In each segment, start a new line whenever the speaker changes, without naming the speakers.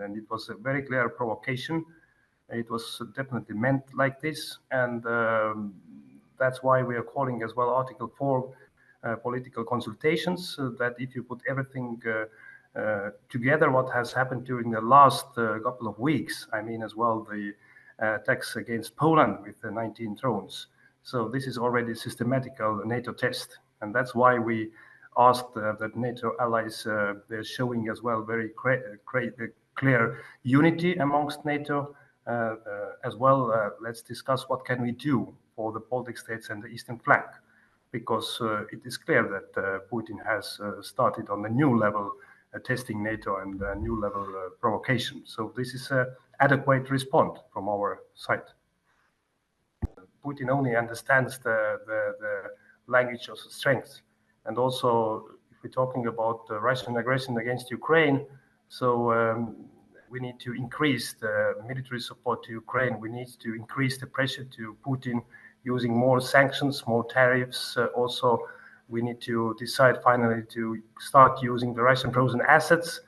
and it was a very clear provocation. It was definitely meant like this, and that's why we are calling as well Article 4 political consultations, that if you put everything together, what has happened during the last couple of weeks, I mean as well the attacks against Poland with the 19 drones. So this is already a systematical NATO test, and that's why we asked that NATO allies, they're showing as well very clear unity amongst NATO as well. Let's discuss what can we do for the Baltic states and the eastern flank, because it is clear that Putin has started on a new level testing NATO and a new level provocation. So this is an adequate response from our side. Putin only understands the language of strength. And also, if we're talking about Russian aggression against Ukraine, so we need to increase the military support to Ukraine. We need to increase the pressure to Putin using more sanctions, more tariffs. Also, we need to decide finally to start using the Russian frozen assets.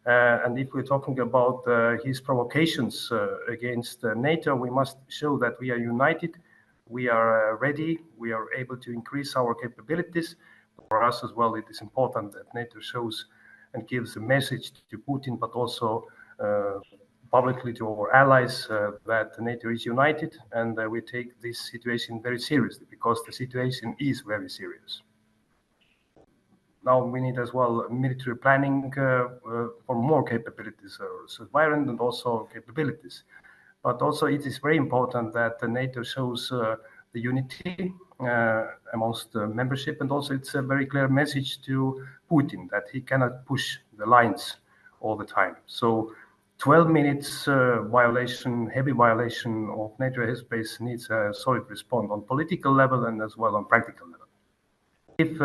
And if we're talking about his provocations against NATO, we must show that we are united, we are ready, we are able to increase our capabilities. For us as well, it is important that NATO shows and gives a message to Putin, but also publicly to our allies that NATO is united, and we take this situation very seriously, because the situation is very serious. Now we need as well military planning for more capabilities, surveillance and also capabilities. But also it is very important that the NATO shows the unity amongst the membership, and also it's a very clear message to Putin that he cannot push the lines all the time. So 12 minutes violation, heavy violation of NATO airspace needs a solid response on political level and as well on practical level. If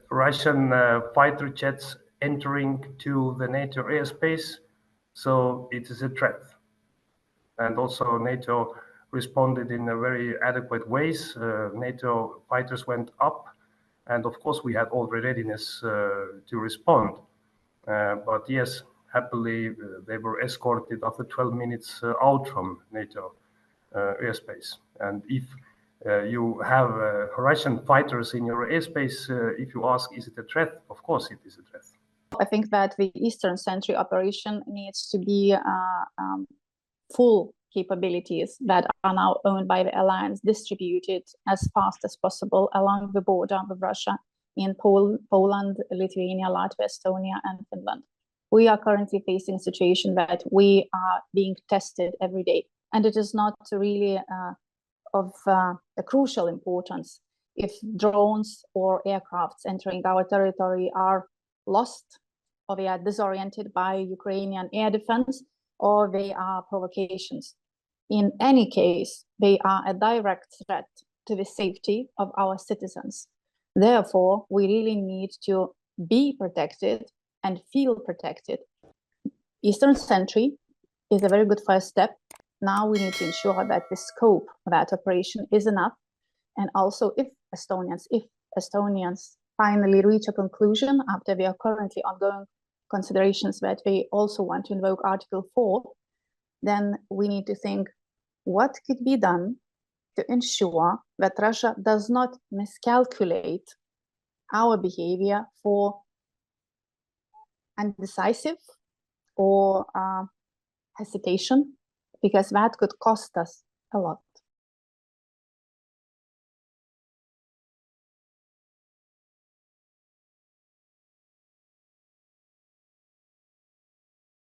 Russian fighter jets entering to the NATO airspace, so it is a threat. And also NATO responded in a very adequate ways. NATO fighters went up, and of course we had all the readiness to respond. But yes, happily they were escorted after 12 minutes out from NATO airspace. And if you have Russian fighters in your airspace, if you ask, is it a threat? Of course it is a threat.
I think that the Eastern Sentry operation needs to be full capabilities that are now owned by the alliance distributed as fast as possible along the border with Russia in Poland, Lithuania, Latvia, Estonia, and Finland. We are currently facing a situation that we are being tested every day, and it is not really of a crucial importance if drones or aircrafts entering our territory are lost, or they are disoriented by Ukrainian air defense, or they are provocations. In any case, they are a direct threat to the safety of our citizens. Therefore, we really need to be protected and feel protected. Eastern Sentry is a very good first step. Now we need to ensure that the scope of that operation is enough. And also, if Estonians finally reach a conclusion after their currently ongoing considerations that they also want to invoke Article 4, then we need to think what could be done to ensure that Russia does not miscalculate our behavior for indecisive or hesitation, because that could cost us a lot.